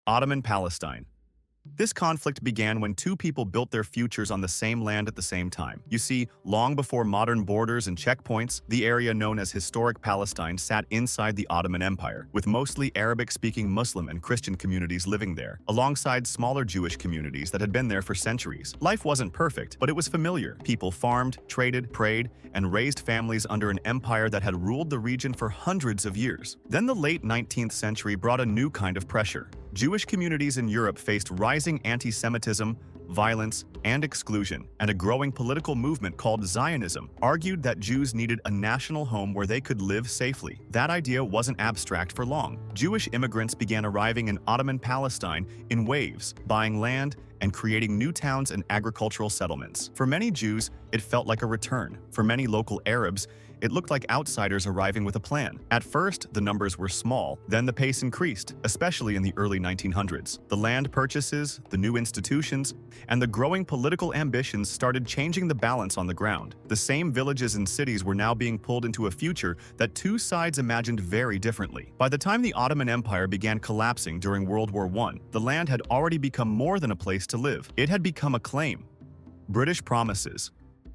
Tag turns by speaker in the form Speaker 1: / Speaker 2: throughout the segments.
Speaker 1: Ottoman Palestine. This conflict began when two people built their futures on the same land at the same time. You see, long before modern borders and checkpoints, the area known as historic Palestine sat inside the Ottoman Empire, with mostly Arabic-speaking Muslim and Christian communities living there, alongside smaller Jewish communities that had been there for centuries. Life wasn't perfect, but it was familiar. People farmed, traded, prayed, and raised families under an empire that had ruled the region for hundreds of years. Then the late 19th century brought a new kind of pressure. Jewish communities in Europe faced rising anti-Semitism, violence, and exclusion, and a growing political movement called Zionism argued that Jews needed a national home where they could live safely. That idea wasn't abstract for long. Jewish immigrants began arriving in Ottoman Palestine in waves, buying land, and creating new towns and agricultural settlements. For many Jews, it felt like a return. For many local Arabs, it looked like outsiders arriving with a plan. At first, the numbers were small, then the pace increased, especially in the early 1900s. The land purchases, the new institutions, and the growing political ambitions started changing the balance on the ground. The same villages and cities were now being pulled into a future that two sides imagined very differently. By the time the Ottoman Empire began collapsing during World War I, the land had already become more than a place to live. It had become a claim. British promises.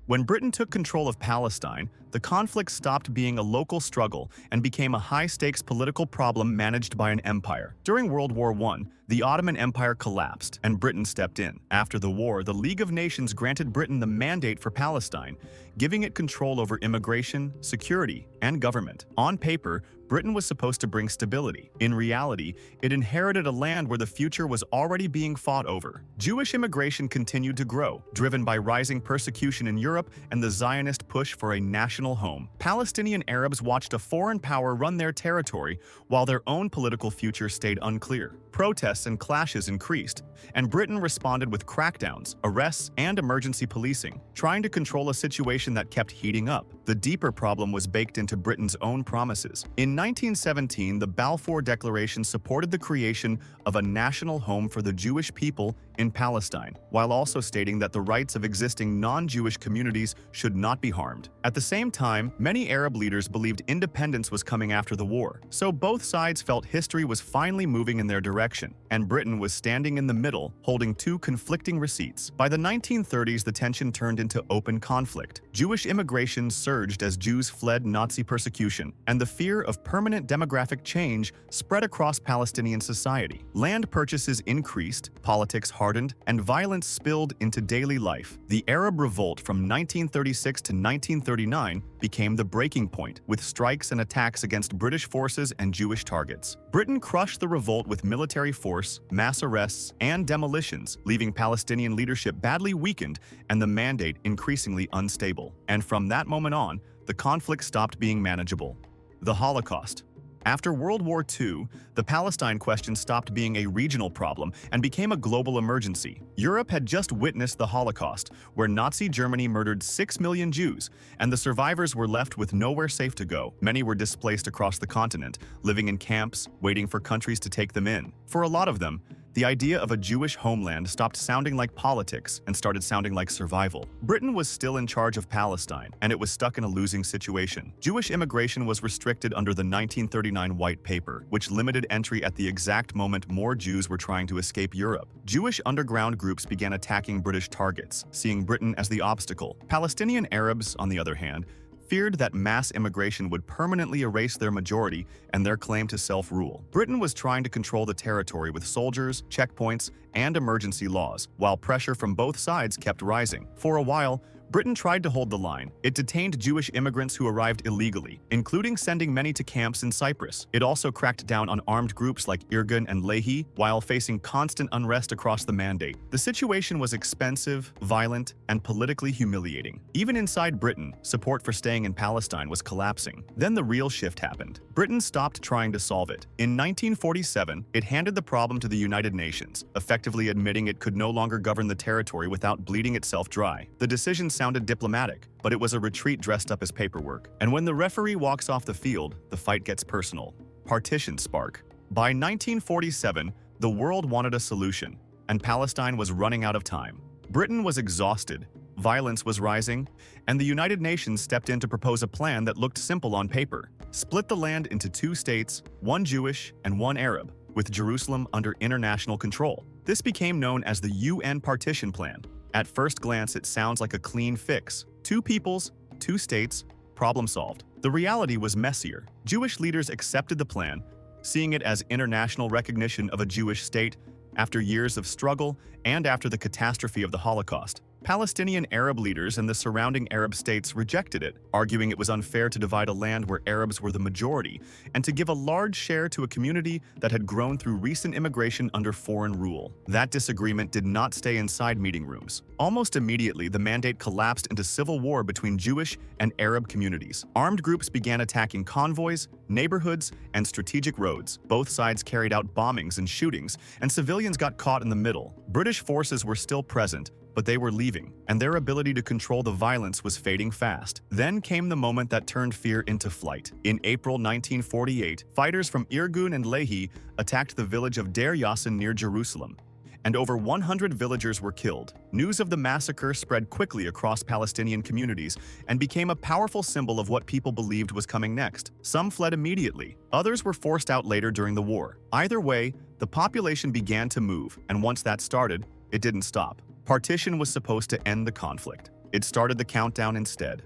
Speaker 1: When Britain took control of Palestine, the conflict stopped being a local struggle and became a high-stakes political problem managed by an empire. During World War I, the Ottoman Empire collapsed, and Britain stepped in. After the war, the League of Nations granted Britain the mandate for Palestine, giving it control over immigration, security, and government. On paper, Britain was supposed to bring stability. In reality, it inherited a land where the future was already being fought over. Jewish immigration continued to grow, driven by rising persecution in Europe and the Zionist push for a national home. Palestinian Arabs watched a foreign power run their territory while their own political future stayed unclear. Protests and clashes increased, and Britain responded with crackdowns, arrests, and emergency policing, trying to control a situation that kept heating up. The deeper problem was baked into Britain's own promises. In 1917, the Balfour Declaration supported the creation of a national home for the Jewish people in Palestine, while also stating that the rights of existing non-Jewish communities should not be harmed. At the same time, many Arab leaders believed independence was coming after the war, so both sides felt history was finally moving in their direction, and Britain was standing in the middle, holding two conflicting receipts. By the 1930s, the tension turned into open conflict. Jewish immigration surged as Jews fled Nazi persecution, and the fear of permanent demographic change spread across Palestinian society. Land purchases increased, politics hardened, and violence spilled into daily life. The Arab Revolt from 1936 to 1939 became the breaking point, with strikes and attacks against British forces and Jewish targets. Britain crushed the revolt with military force, mass arrests, and demolitions, leaving Palestinian leadership badly weakened and the mandate increasingly unstable. And from that moment on, the conflict stopped being manageable. The Holocaust. After World War II, the Palestine question stopped being a regional problem and became a global emergency. Europe had just witnessed the Holocaust, where Nazi Germany murdered 6 million Jews, and the survivors were left with nowhere safe to go. Many were displaced across the continent, living in camps, waiting for countries to take them in. For a lot of them, the idea of a Jewish homeland stopped sounding like politics and started sounding like survival. Britain was still in charge of Palestine, and it was stuck in a losing situation. Jewish immigration was restricted under the 1939 White Paper, which limited entry at the exact moment more Jews were trying to escape Europe. Jewish underground groups began attacking British targets, seeing Britain as the obstacle. Palestinian Arabs, on the other hand, feared that mass immigration would permanently erase their majority and their claim to self-rule. Britain was trying to control the territory with soldiers, checkpoints, and emergency laws, while pressure from both sides kept rising. For a while, Britain tried to hold the line. It detained Jewish immigrants who arrived illegally, including sending many to camps in Cyprus. It also cracked down on armed groups like Irgun and Lehi, while facing constant unrest across the mandate. The situation was expensive, violent, and politically humiliating. Even inside Britain, support for staying in Palestine was collapsing. Then the real shift happened. Britain stopped trying to solve it. In 1947, it handed the problem to the United Nations, effectively admitting it could no longer govern the territory without bleeding itself dry. The decision sounded diplomatic, but it was a retreat dressed up as paperwork. And when the referee walks off the field, the fight gets personal. Partitions spark. By 1947, the world wanted a solution, and Palestine was running out of time. Britain was exhausted, violence was rising, and the United Nations stepped in to propose a plan that looked simple on paper. Split the land into two states, one Jewish and one Arab. with Jerusalem under international control. This became known as the UN Partition Plan. At first glance, it sounds like a clean fix. Two peoples, two states, problem solved. The reality was messier. Jewish leaders accepted the plan, seeing it as international recognition of a Jewish state after years of struggle and after the catastrophe of the Holocaust. Palestinian Arab leaders and the surrounding Arab states rejected it, arguing it was unfair to divide a land where Arabs were the majority and to give a large share to a community that had grown through recent immigration under foreign rule. That disagreement did not stay inside meeting rooms. Almost immediately, the mandate collapsed into civil war between Jewish and Arab communities. Armed groups began attacking convoys, neighborhoods, and strategic roads. Both sides carried out bombings and shootings, and civilians got caught in the middle. British forces were still present, but they were leaving, and their ability to control the violence was fading fast. Then came the moment that turned fear into flight. In April 1948, fighters from Irgun and Lehi attacked the village of Deir Yassin near Jerusalem, and over 100 villagers were killed. News of the massacre spread quickly across Palestinian communities and became a powerful symbol of what people believed was coming next. Some fled immediately, others were forced out later during the war. Either way, the population began to move, and once that started, it didn't stop. Partition was supposed to end the conflict. It started the countdown instead.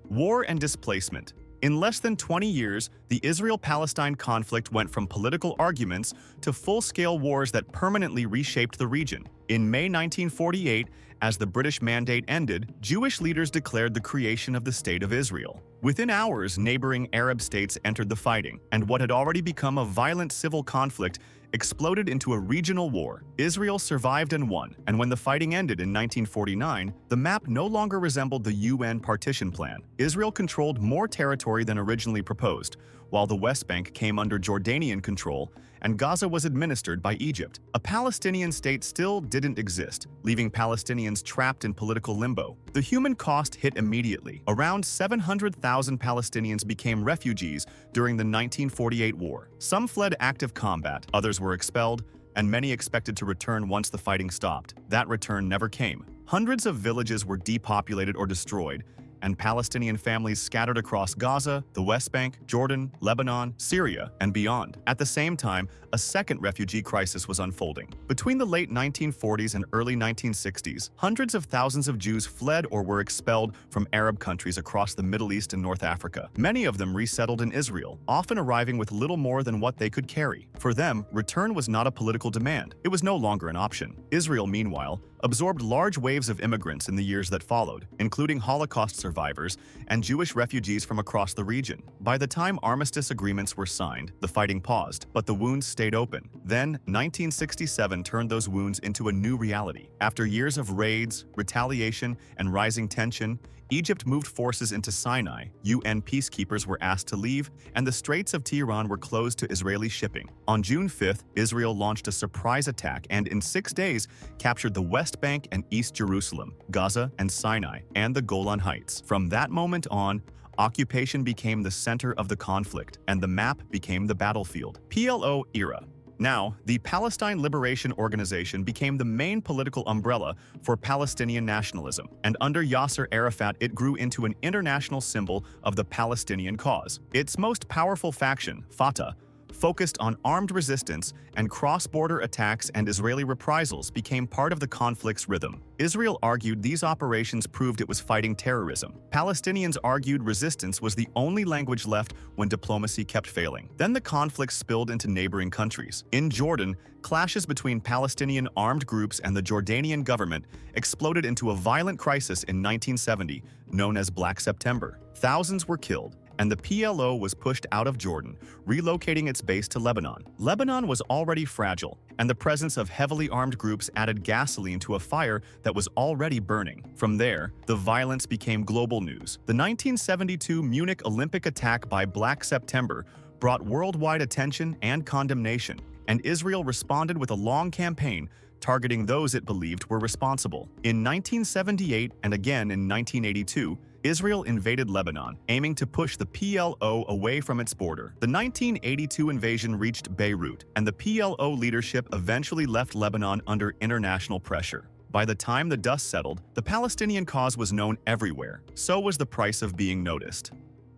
Speaker 1: War and displacement. In less than 20 years, the Israel-Palestine conflict went from political arguments to full-scale wars that permanently reshaped the region. In May 1948, as the British mandate ended, Jewish leaders declared the creation of the State of Israel. Within hours, neighboring Arab states entered the fighting, and what had already become a violent civil conflict exploded into a regional war. Israel survived and won, and when the fighting ended in 1949, the map no longer resembled the UN partition plan. Israel controlled more territory than originally proposed, while the West Bank came under Jordanian control and Gaza was administered by Egypt. A Palestinian state still didn't exist, leaving Palestinians trapped in political limbo. The human cost hit immediately. Around 700,000 Palestinians became refugees during the 1948 war. Some fled active combat, others were expelled, and many expected to return once the fighting stopped. That return never came. Hundreds of villages were depopulated or destroyed, and Palestinian families scattered across Gaza, the West Bank, Jordan, Lebanon, Syria, and beyond. At the same time, a second refugee crisis was unfolding. Between the late 1940s and early 1960s, hundreds of thousands of Jews fled or were expelled from Arab countries across the Middle East and North Africa. Many of them resettled in Israel, often arriving with little more than what they could carry. For them, return was not a political demand. It was no longer an option. Israel, meanwhile, absorbed large waves of immigrants in the years that followed, including Holocaust survivors and Jewish refugees from across the region. By the time armistice agreements were signed, the fighting paused, but the wounds stayed open. Then, 1967 turned those wounds into a new reality. After years of raids, retaliation, and rising tension, Egypt moved forces into Sinai, UN peacekeepers were asked to leave, and the Straits of Tiran were closed to Israeli shipping. On June 5th, Israel launched a surprise attack and in 6 days captured the West Bank and East Jerusalem, Gaza and Sinai, and the Golan Heights. From that moment on, occupation became the center of the conflict, and the map became the battlefield. PLO era. Now, the Palestine Liberation Organization became the main political umbrella for Palestinian nationalism, and under Yasser Arafat it grew into an international symbol of the Palestinian cause. Its most powerful faction, Fatah, focused on armed resistance, and cross-border attacks and Israeli reprisals became part of the conflict's rhythm. Israel argued these operations proved it was fighting terrorism. Palestinians argued resistance was the only language left when diplomacy kept failing. Then the conflict spilled into neighboring countries. In Jordan, clashes between Palestinian armed groups and the Jordanian government exploded into a violent crisis in 1970, known as Black September. Thousands were killed, and the PLO was pushed out of Jordan, relocating its base to Lebanon. Lebanon was already fragile, and the presence of heavily armed groups added gasoline to a fire that was already burning. From there, the violence became global news. The 1972 Munich Olympic attack by Black September brought worldwide attention and condemnation, and Israel responded with a long campaign targeting those it believed were responsible. In 1978 and again in 1982, Israel invaded Lebanon, aiming to push the PLO away from its border. The 1982 invasion reached Beirut, and the PLO leadership eventually left Lebanon under international pressure. By the time the dust settled, the Palestinian cause was known everywhere. So was the price of being noticed.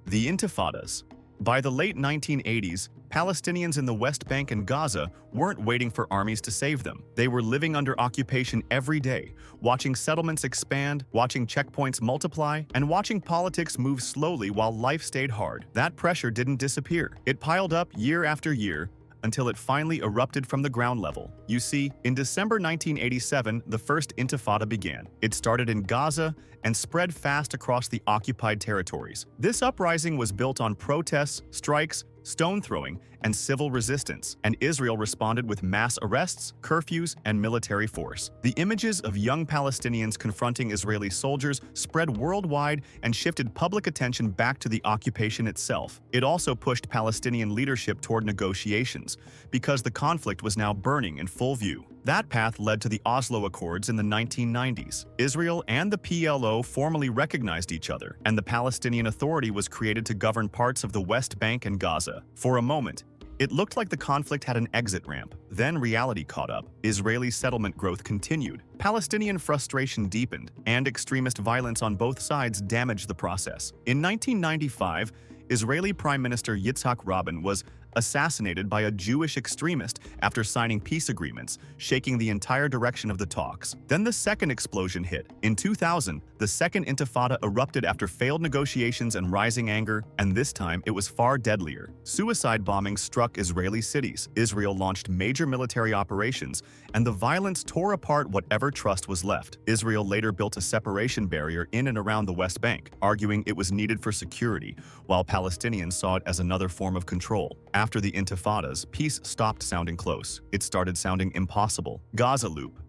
Speaker 1: The Intifadas. By the late 1980s, Palestinians in the West Bank and Gaza weren't waiting for armies to save them. They were living under occupation every day, watching settlements expand, watching checkpoints multiply, and watching politics move slowly while life stayed hard. That pressure didn't disappear. It piled up year after year, until it finally erupted from the ground level. You see, in December 1987, the First Intifada began. It started in Gaza and spread fast across the occupied territories. This uprising was built on protests, strikes, stone throwing, and civil resistance, and Israel responded with mass arrests, curfews, and military force. The images of young Palestinians confronting Israeli soldiers spread worldwide and shifted public attention back to the occupation itself. It also pushed Palestinian leadership toward negotiations, because the conflict was now burning in full view. That path led to the Oslo Accords in the 1990s. Israel and the PLO formally recognized each other, and the Palestinian Authority was created to govern parts of the West Bank and Gaza. For a moment, it looked like the conflict had an exit ramp. Then reality caught up. Israeli settlement growth continued. Palestinian frustration deepened, and extremist violence on both sides damaged the process. In 1995, Israeli Prime Minister Yitzhak Rabin was assassinated by a Jewish extremist after signing peace agreements, shaking the entire direction of the talks. Then the second explosion hit. In 2000, the Second Intifada erupted after failed negotiations and rising anger, and this time it was far deadlier. Suicide bombings struck Israeli cities. Israel launched major military operations, and the violence tore apart whatever trust was left. Israel later built a separation barrier in and around the West Bank, arguing it was needed for security, while Palestinians saw it as another form of control. After the Intifadas, peace stopped sounding close. It started sounding impossible. Gaza Loop.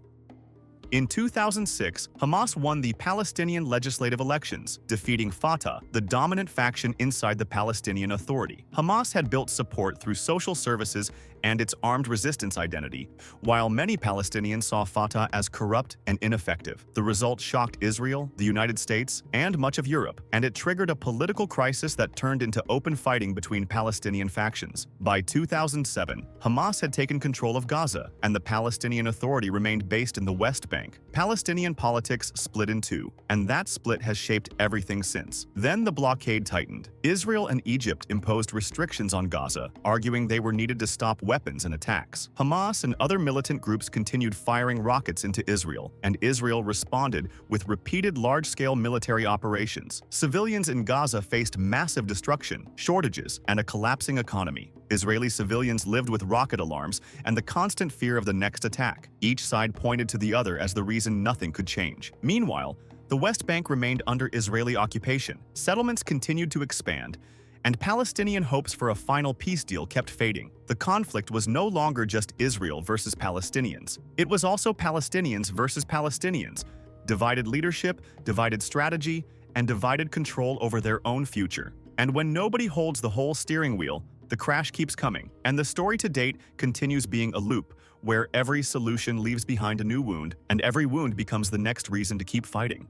Speaker 1: In 2006, Hamas won the Palestinian legislative elections, defeating Fatah, the dominant faction inside the Palestinian Authority. Hamas had built support through social services and its armed resistance identity, while many Palestinians saw Fatah as corrupt and ineffective. The result shocked Israel, the United States, and much of Europe, and it triggered a political crisis that turned into open fighting between Palestinian factions. By 2007, Hamas had taken control of Gaza, and the Palestinian Authority remained based in the West Bank. Palestinian politics split in two, and that split has shaped everything since. Then the blockade tightened. Israel and Egypt imposed restrictions on Gaza, arguing they were needed to stop weapons and attacks. Hamas and other militant groups continued firing rockets into Israel, and Israel responded with repeated large-scale military operations. Civilians in Gaza faced massive destruction, shortages, and a collapsing economy. Israeli civilians lived with rocket alarms and the constant fear of the next attack. Each side pointed to the other as the reason nothing could change. Meanwhile, the West Bank remained under Israeli occupation. Settlements continued to expand, and Palestinian hopes for a final peace deal kept fading. The conflict was no longer just Israel versus Palestinians. It was also Palestinians versus Palestinians. Divided leadership, divided strategy, and divided control over their own future. And when nobody holds the whole steering wheel, the crash keeps coming. And the story to date continues being a loop, where every solution leaves behind a new wound, and every wound becomes the next reason to keep fighting.